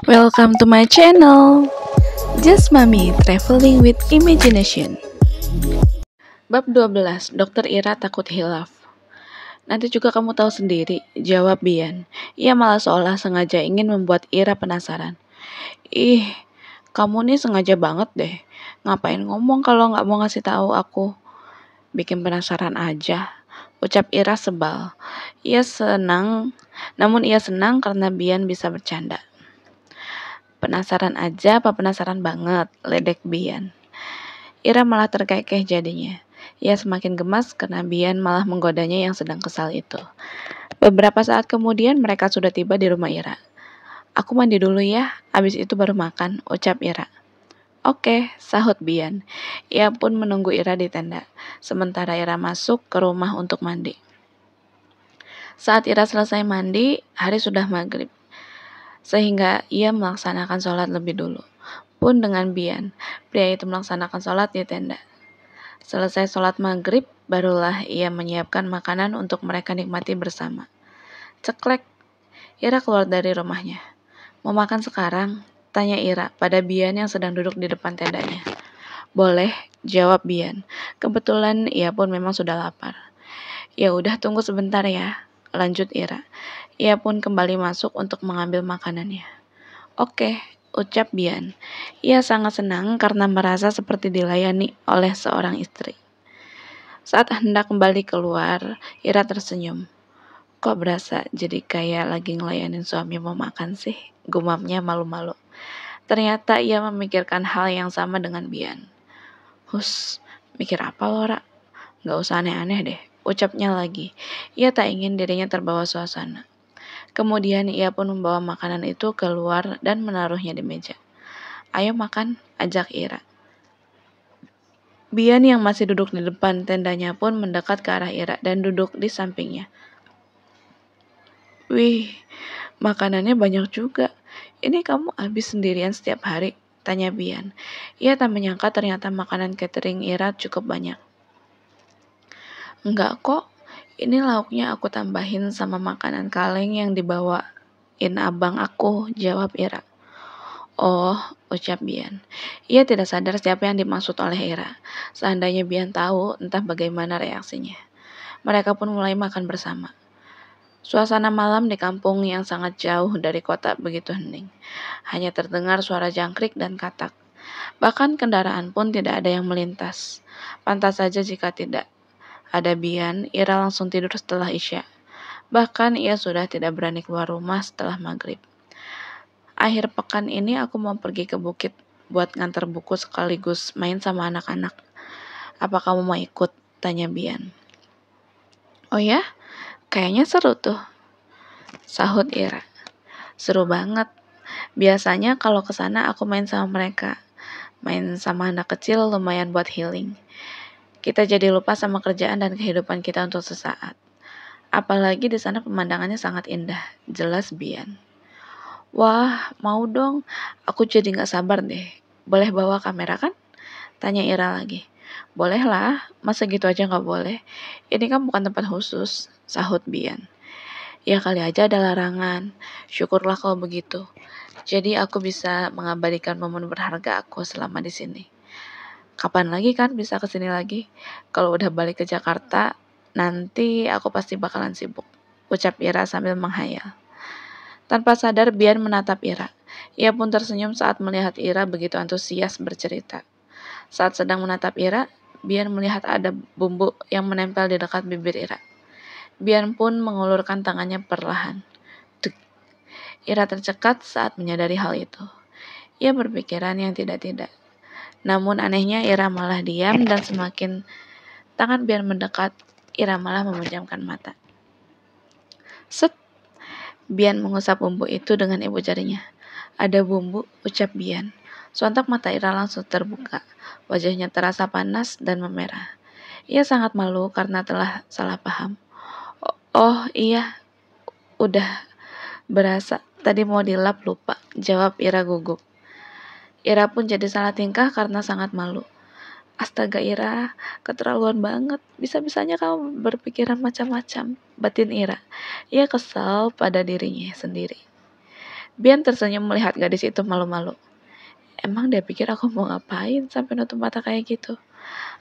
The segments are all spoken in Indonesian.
Welcome to my channel, Just Mami Traveling with Imagination. Bab 12, Dokter Ira takut hilaf. Nanti juga kamu tahu sendiri, jawab Bian. Ia malah seolah sengaja ingin membuat Ira penasaran. Ih, kamu nih sengaja banget deh. Ngapain ngomong kalau nggak mau ngasih tahu aku? Bikin penasaran aja, ucap Ira sebal. Namun ia senang karena Bian bisa bercanda. Penasaran aja apa penasaran banget, ledek Bian. Ira malah terkekeh jadinya. Ia semakin gemas karena Bian malah menggodanya yang sedang kesal itu. Beberapa saat kemudian mereka sudah tiba di rumah Ira. Aku mandi dulu ya, abis itu baru makan, ucap Ira. Oke, sahut Bian. Ia pun menunggu Ira di tenda, sementara Ira masuk ke rumah untuk mandi. Saat Ira selesai mandi, hari sudah maghrib, sehingga ia melaksanakan sholat lebih dulu. Pun dengan Bian, pria itu melaksanakan sholat di tenda. Selesai sholat maghrib, barulah ia menyiapkan makanan untuk mereka nikmati bersama. Ceklek, Ira keluar dari rumahnya. Mau makan sekarang? Tanya Ira pada Bian yang sedang duduk di depan tendanya. Boleh, jawab Bian. Kebetulan ia pun memang sudah lapar. Ya udah tunggu sebentar ya, lanjut Ira. Ia pun kembali masuk untuk mengambil makanannya. Oke, ucap Bian. Ia sangat senang karena merasa seperti dilayani oleh seorang istri. Saat hendak kembali keluar, Ira tersenyum. Kok berasa jadi kayak lagi ngelayanin suami mau makan sih? Gumamnya malu-malu. Ternyata ia memikirkan hal yang sama dengan Bian. Hus, mikir apa Lora? Gak usah aneh-aneh deh, ucapnya lagi. Ia tak ingin dirinya terbawa suasana. Kemudian ia pun membawa makanan itu keluar dan menaruhnya di meja. Ayo makan, ajak Ira. Bian yang masih duduk di depan tendanya pun mendekat ke arah Ira dan duduk di sampingnya. Wih, makanannya banyak juga. Ini kamu habis sendirian setiap hari? Tanya Bian. Ia tak menyangka ternyata makanan catering Ira cukup banyak. Enggak kok, ini lauknya aku tambahin sama makanan kaleng yang dibawain abang aku, jawab Ira. Oh, ucap Bian. Ia tidak sadar siapa yang dimaksud oleh Ira. Seandainya Bian tahu, entah bagaimana reaksinya. Mereka pun mulai makan bersama. Suasana malam di kampung yang sangat jauh dari kota begitu hening. Hanya terdengar suara jangkrik dan katak. Bahkan kendaraan pun tidak ada yang melintas. Pantas saja jika tidak ada Bian, Ira langsung tidur setelah Isya. Bahkan ia sudah tidak berani keluar rumah setelah maghrib. Akhir pekan ini aku mau pergi ke bukit buat ngantar buku sekaligus main sama anak-anak. Apa kamu mau ikut? Tanya Bian. Oh ya? Kayaknya seru tuh, sahut Ira. Seru banget. Biasanya kalau ke sana aku main sama mereka. Main sama anak kecil lumayan buat healing. Kita jadi lupa sama kerjaan dan kehidupan kita untuk sesaat. Apalagi di sana pemandangannya sangat indah, jelas Bian. Wah, mau dong. Aku jadi gak sabar deh. Boleh bawa kamera kan? Tanya Ira lagi. Boleh lah, masa gitu aja gak boleh? Ini kan bukan tempat khusus, sahut Bian. Ya kali aja ada larangan. Syukurlah kalau begitu. Jadi aku bisa mengabadikan momen berharga aku selama di sini. Kapan lagi kan bisa kesini lagi? Kalau udah balik ke Jakarta, nanti aku pasti bakalan sibuk, ucap Ira sambil menghayal. Tanpa sadar Bian menatap Ira. Ia pun tersenyum saat melihat Ira begitu antusias bercerita. Saat sedang menatap Ira, Bian melihat ada bumbu yang menempel di dekat bibir Ira. Bian pun mengulurkan tangannya perlahan. Duk. Ira tercekat saat menyadari hal itu. Ia berpikiran yang tidak-tidak. Namun anehnya Ira malah diam dan semakin tangan Bian mendekat, Ira malah memejamkan mata. Set. Bian mengusap bumbu itu dengan ibu jarinya. Ada bumbu, ucap Bian. Sontak mata Ira langsung terbuka. Wajahnya terasa panas dan memerah. Ia sangat malu karena telah salah paham. Oh iya, udah berasa. Tadi mau dilap lupa, jawab Ira gugup. Ira pun jadi salah tingkah karena sangat malu. Astaga Ira, keterlaluan banget. Bisa-bisanya kamu berpikiran macam-macam, batin Ira. Ia kesal pada dirinya sendiri. Bian tersenyum melihat gadis itu malu-malu. Emang dia pikir aku mau ngapain sampai nutup mata kayak gitu?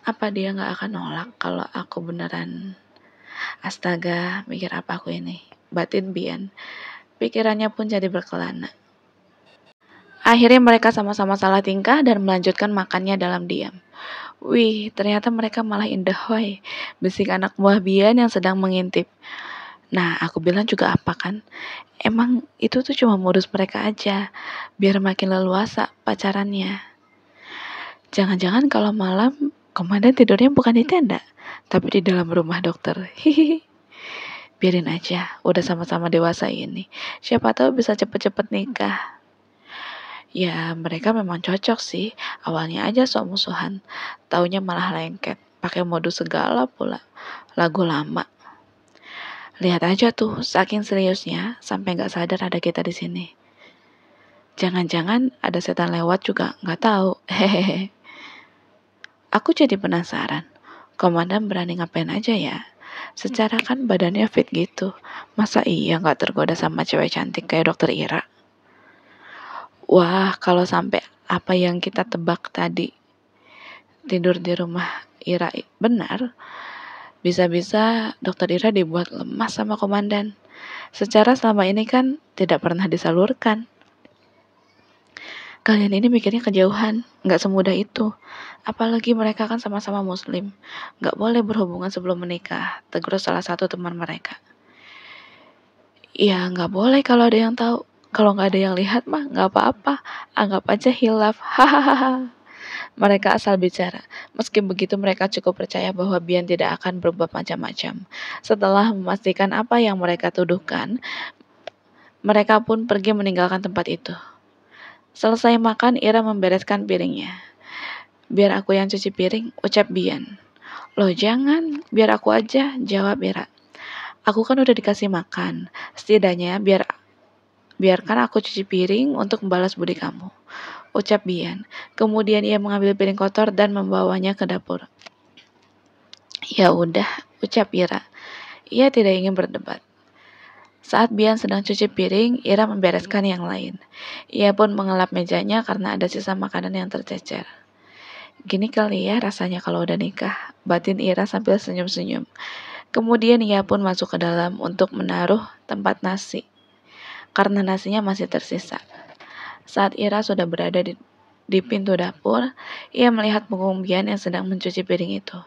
Apa dia gak akan nolak kalau aku beneran? Astaga, mikir apa aku ini? Batin Bian. Pikirannya pun jadi berkelana. Akhirnya mereka sama-sama salah tingkah dan melanjutkan makannya dalam diam. Wih, ternyata mereka malah indah hoy, bisik anak buah Bian yang sedang mengintip. Nah, aku bilang juga apa kan? Emang itu tuh cuma modus mereka aja, biar makin leluasa pacarannya. Jangan-jangan kalau malam, komandan tidurnya bukan di tenda, tapi di dalam rumah dokter. Hihihi. Biarin aja, udah sama-sama dewasa ini. Siapa tahu bisa cepet-cepet nikah. Ya, mereka memang cocok sih. Awalnya aja sok musuhan, taunya malah lengket, pakai modus segala pula. Lagu lama. Lihat aja tuh, saking seriusnya sampai nggak sadar ada kita di sini. Jangan-jangan ada setan lewat juga nggak tahu. Hehehe. Aku jadi penasaran. Komandan berani ngapain aja ya? Secara kan badannya fit gitu. Masa iya nggak tergoda sama cewek cantik kayak dokter Ira? Wah, kalau sampai apa yang kita tebak tadi tidur di rumah Ira benar, bisa-bisa dokter Ira dibuat lemas sama komandan. Secara selama ini kan tidak pernah disalurkan. Kalian ini mikirnya kejauhan, nggak semudah itu. Apalagi mereka kan sama-sama muslim. Nggak boleh berhubungan sebelum menikah, tegur salah satu teman mereka. Ya nggak boleh kalau ada yang tahu. Kalau nggak ada yang lihat mah nggak apa-apa. Anggap aja hilaf. Hahaha. Mereka asal bicara. Meski begitu mereka cukup percaya bahwa Bian tidak akan berbuat macam-macam. Setelah memastikan apa yang mereka tuduhkan, mereka pun pergi meninggalkan tempat itu. Selesai makan, Ira membereskan piringnya. Biar aku yang cuci piring, ucap Bian. Loh jangan, biar aku aja, jawab Ira. Aku kan udah dikasih makan. Setidaknya biarkan aku cuci piring untuk membalas budi kamu, ucap Bian. Kemudian ia mengambil piring kotor dan membawanya ke dapur. Ya udah, ucap Ira. Ia tidak ingin berdebat. Saat Bian sedang cuci piring, Ira membereskan yang lain. Ia pun mengelap mejanya karena ada sisa makanan yang tercecer. Gini kali ya rasanya kalau udah nikah, batin Ira sambil senyum-senyum. Kemudian ia pun masuk ke dalam untuk menaruh tempat nasi, karena nasinya masih tersisa. Saat Ira sudah berada di pintu dapur, ia melihat punggung Bian yang sedang mencuci piring itu.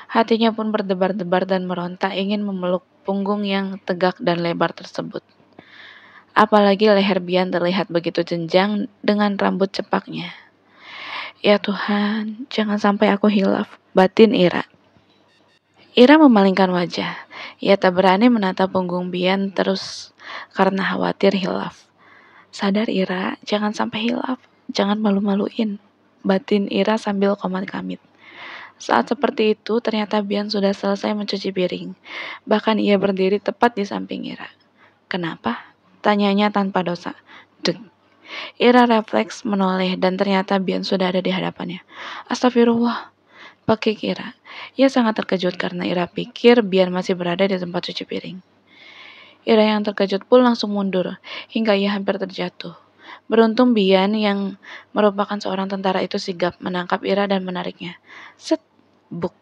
Hatinya pun berdebar-debar dan meronta ingin memeluk punggung yang tegak dan lebar tersebut. Apalagi leher Bian terlihat begitu jenjang dengan rambut cepaknya. Ya Tuhan, jangan sampai aku hilaf, batin Ira. Ira memalingkan wajah. Ia tak berani menatap punggung Bian terus karena khawatir hilaf. Sadar Ira, jangan sampai hilaf, jangan malu-maluin, batin Ira sambil komat kamit. Saat seperti itu, ternyata Bian sudah selesai mencuci piring. Bahkan ia berdiri tepat di samping Ira. Kenapa? Tanyanya tanpa dosa. Deg. Ira refleks menoleh dan ternyata Bian sudah ada di hadapannya. Astagfirullah, pakik Ira. Ia sangat terkejut karena Ira pikir Bian masih berada di tempat cuci piring. Ira yang terkejut pun langsung mundur, hingga ia hampir terjatuh. Beruntung Bian yang merupakan seorang tentara itu sigap menangkap Ira dan menariknya. Set, buk.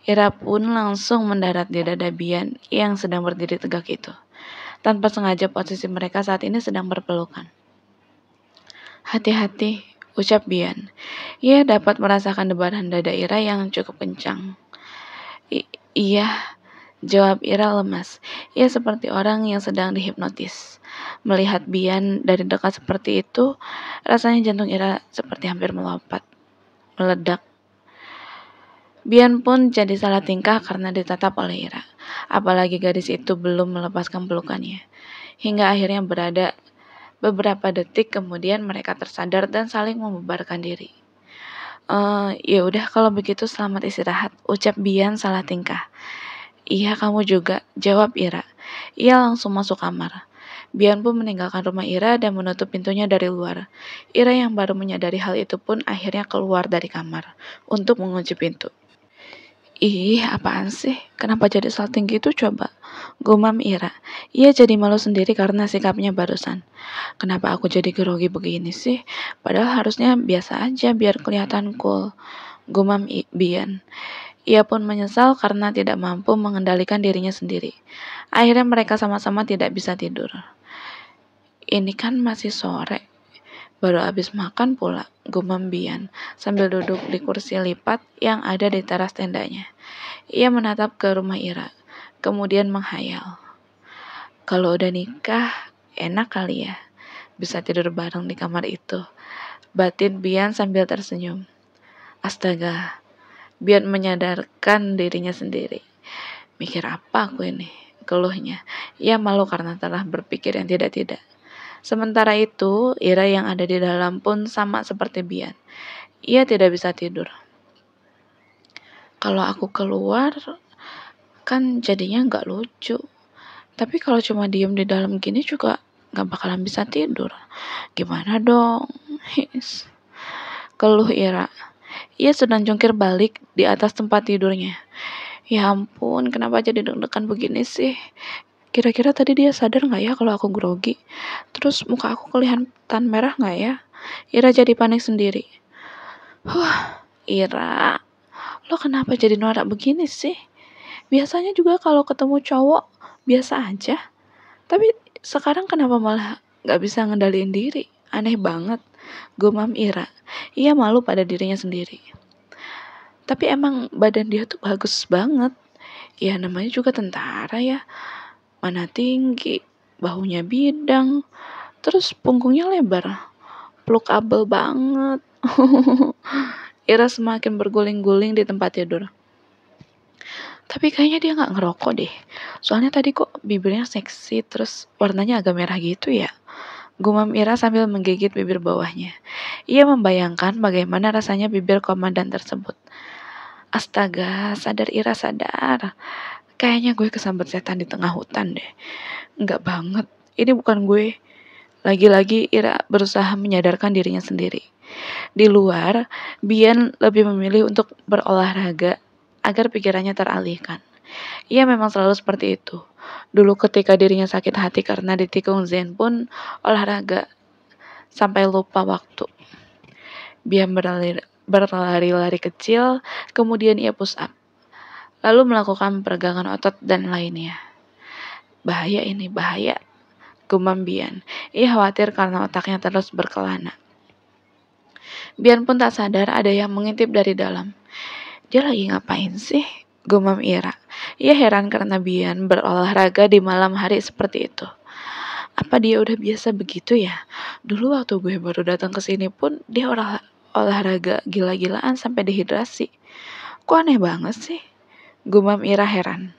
Ira pun langsung mendarat di dada Bian yang sedang berdiri tegak itu. Tanpa sengaja posisi mereka saat ini sedang berpelukan. Hati-hati, ucap Bian. Ia dapat merasakan debaran dada Ira yang cukup kencang. Iya, jawab Ira lemas. Ia seperti orang yang sedang dihipnotis. Melihat Bian dari dekat seperti itu, rasanya jantung Ira seperti hampir melompat, meledak. Bian pun jadi salah tingkah karena ditatap oleh Ira. Apalagi gadis itu belum melepaskan pelukannya. Hingga akhirnya beberapa detik kemudian mereka tersadar dan saling membubarkan diri. Ya udah kalau begitu selamat istirahat, ucap Bian salah tingkah. Iya kamu juga, jawab Ira. Ia langsung masuk kamar. Bian pun meninggalkan rumah Ira dan menutup pintunya dari luar. Ira yang baru menyadari hal itu pun akhirnya keluar dari kamar untuk mengunci pintu. Ih, apaan sih? Kenapa jadi salting gitu coba? Gumam Ira. Ia jadi malu sendiri karena sikapnya barusan. Kenapa aku jadi grogi begini sih? Padahal harusnya biasa aja biar kelihatan cool. Gumam Bian. Ia pun menyesal karena tidak mampu mengendalikan dirinya sendiri. Akhirnya mereka sama-sama tidak bisa tidur. Ini kan masih sore. Baru habis makan pula, gumam Bian sambil duduk di kursi lipat yang ada di teras tendanya. Ia menatap ke rumah Ira, kemudian menghayal. Kalau udah nikah, enak kali ya, bisa tidur bareng di kamar itu. Batin Bian sambil tersenyum. Astaga, Bian menyadarkan dirinya sendiri. Mikir apa aku ini? Keluhnya. Ia malu karena telah berpikir yang tidak-tidak. Sementara itu, Ira yang ada di dalam pun sama seperti Bian. Ia tidak bisa tidur. Kalau aku keluar, kan jadinya nggak lucu. Tapi kalau cuma diem di dalam gini juga nggak bakalan bisa tidur. Gimana dong? Keluh Ira. Ia sedang jungkir balik di atas tempat tidurnya. Ya ampun, kenapa jadi deg-degan begini sih? Kira-kira tadi dia sadar nggak ya kalau aku grogi? Terus muka aku kelihatan merah nggak ya? Ira jadi panik sendiri. Ira, lo kenapa jadi norak begini sih? Biasanya juga kalau ketemu cowok biasa aja. Tapi sekarang kenapa malah nggak bisa ngendaliin diri? Aneh banget. Gumam Ira. Ia malu pada dirinya sendiri. Tapi emang badan dia tuh bagus banget. Ya namanya juga tentara ya. Mana tinggi, bahunya bidang, terus punggungnya lebar, peluk abel banget. Ira semakin berguling-guling di tempat tidur. Tapi kayaknya dia gak ngerokok deh. Soalnya tadi kok bibirnya seksi, terus warnanya agak merah gitu ya. Gumam Ira sambil menggigit bibir bawahnya. Ia membayangkan bagaimana rasanya bibir komandan tersebut. Astaga, sadar Ira, sadar. Kayaknya gue kesambet setan di tengah hutan deh. Enggak banget, ini bukan gue. Lagi-lagi Ira berusaha menyadarkan dirinya sendiri. Di luar, Bian lebih memilih untuk berolahraga agar pikirannya teralihkan. Ia memang selalu seperti itu. Dulu ketika dirinya sakit hati karena ditikung Zen pun olahraga sampai lupa waktu. Bian berlari-lari kecil, kemudian ia push up. Lalu melakukan peregangan otot dan lainnya. Bahaya ini, bahaya. Gumam Bian. Ia khawatir karena otaknya terus berkelana. Bian pun tak sadar ada yang mengintip dari dalam. Dia lagi ngapain sih? Gumam Ira. Ia heran karena Bian berolahraga di malam hari seperti itu. Apa dia udah biasa begitu ya? Dulu waktu gue baru datang ke sini pun dia olahraga gila-gilaan sampai dehidrasi. Kok aneh banget sih? Gumam Ira heran.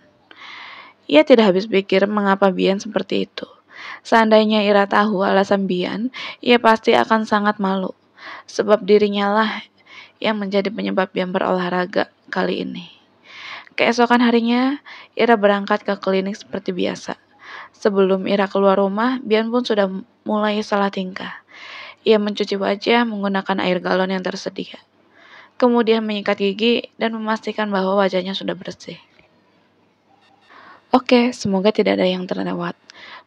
Ia tidak habis pikir mengapa Bian seperti itu. Seandainya Ira tahu alasan Bian, ia pasti akan sangat malu. Sebab dirinya lah yang menjadi penyebab Bian berolahraga kali ini. Keesokan harinya, Ira berangkat ke klinik seperti biasa. Sebelum Ira keluar rumah, Bian pun sudah mulai salah tingkah. Ia mencuci wajah menggunakan air galon yang tersedia. Kemudian menyikat gigi dan memastikan bahwa wajahnya sudah bersih. Oke, semoga tidak ada yang terlewat.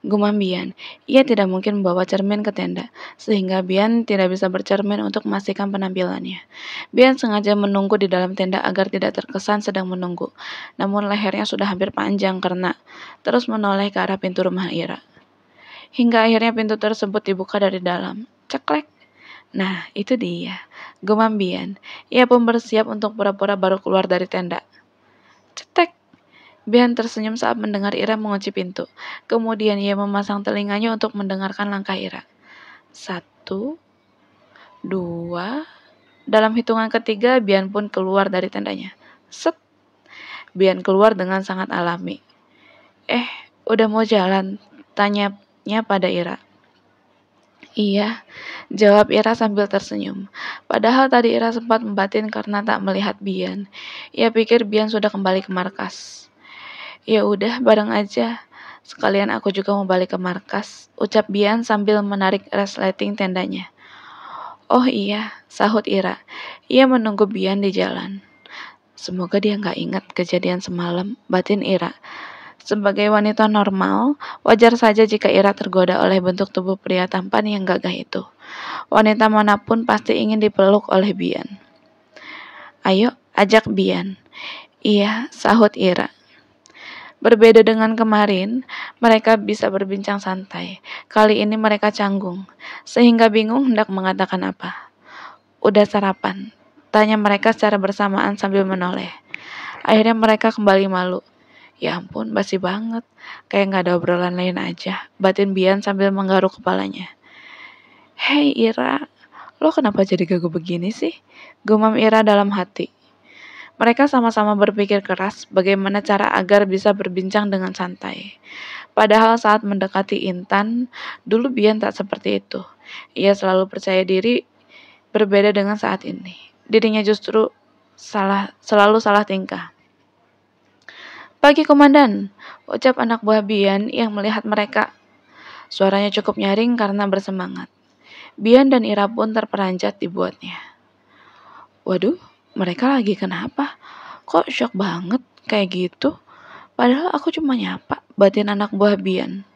Gumam Bian. Ia tidak mungkin membawa cermin ke tenda, sehingga Bian tidak bisa bercermin untuk memastikan penampilannya. Bian sengaja menunggu di dalam tenda agar tidak terkesan sedang menunggu, namun lehernya sudah hampir panjang karena terus menoleh ke arah pintu rumah Ira. Hingga akhirnya pintu tersebut dibuka dari dalam. Ceklek. Nah, itu dia. Gumam Bian. Ia pun bersiap untuk pura-pura baru keluar dari tenda. Cetek. Bian tersenyum saat mendengar Ira mengunci pintu. Kemudian ia memasang telinganya untuk mendengarkan langkah Ira. 1, 2. Dalam hitungan ketiga, Bian pun keluar dari tendanya. Set. Bian keluar dengan sangat alami. Udah mau jalan? Tanyanya pada Ira. Iya, jawab Ira sambil tersenyum. Padahal tadi Ira sempat membatin karena tak melihat Bian. Ia pikir Bian sudah kembali ke markas. Ya udah, bareng aja. Sekalian aku juga mau balik ke markas, ucap Bian sambil menarik resleting tendanya. Oh iya, sahut Ira. Ia menunggu Bian di jalan. Semoga dia nggak ingat kejadian semalam, batin Ira. Sebagai wanita normal, wajar saja jika Ira tergoda oleh bentuk tubuh pria tampan yang gagah itu. Wanita manapun pasti ingin dipeluk oleh Bian. Ayo, ajak Bian. Iya, sahut Ira. Berbeda dengan kemarin, mereka bisa berbincang santai. Kali ini mereka canggung, sehingga bingung hendak mengatakan apa. Udah sarapan? Tanya mereka secara bersamaan sambil menoleh. Akhirnya mereka kembali malu. Ya ampun, basi banget. Kayak gak ada obrolan lain aja, batin Bian sambil menggaruk kepalanya. Hei Ira, lo kenapa jadi gagal begini sih? Gumam Ira dalam hati. Mereka sama-sama berpikir keras bagaimana cara agar bisa berbincang dengan santai. Padahal saat mendekati Intan, dulu Bian tak seperti itu. Ia selalu percaya diri, berbeda dengan saat ini. Dirinya justru selalu salah tingkah. Pagi komandan, ucap anak buah Bian yang melihat mereka. Suaranya cukup nyaring karena bersemangat. Bian dan Ira pun terperanjat dibuatnya. Waduh, mereka lagi kenapa? Kok shock banget kayak gitu? Padahal aku cuma nyapa, batin anak buah Bian.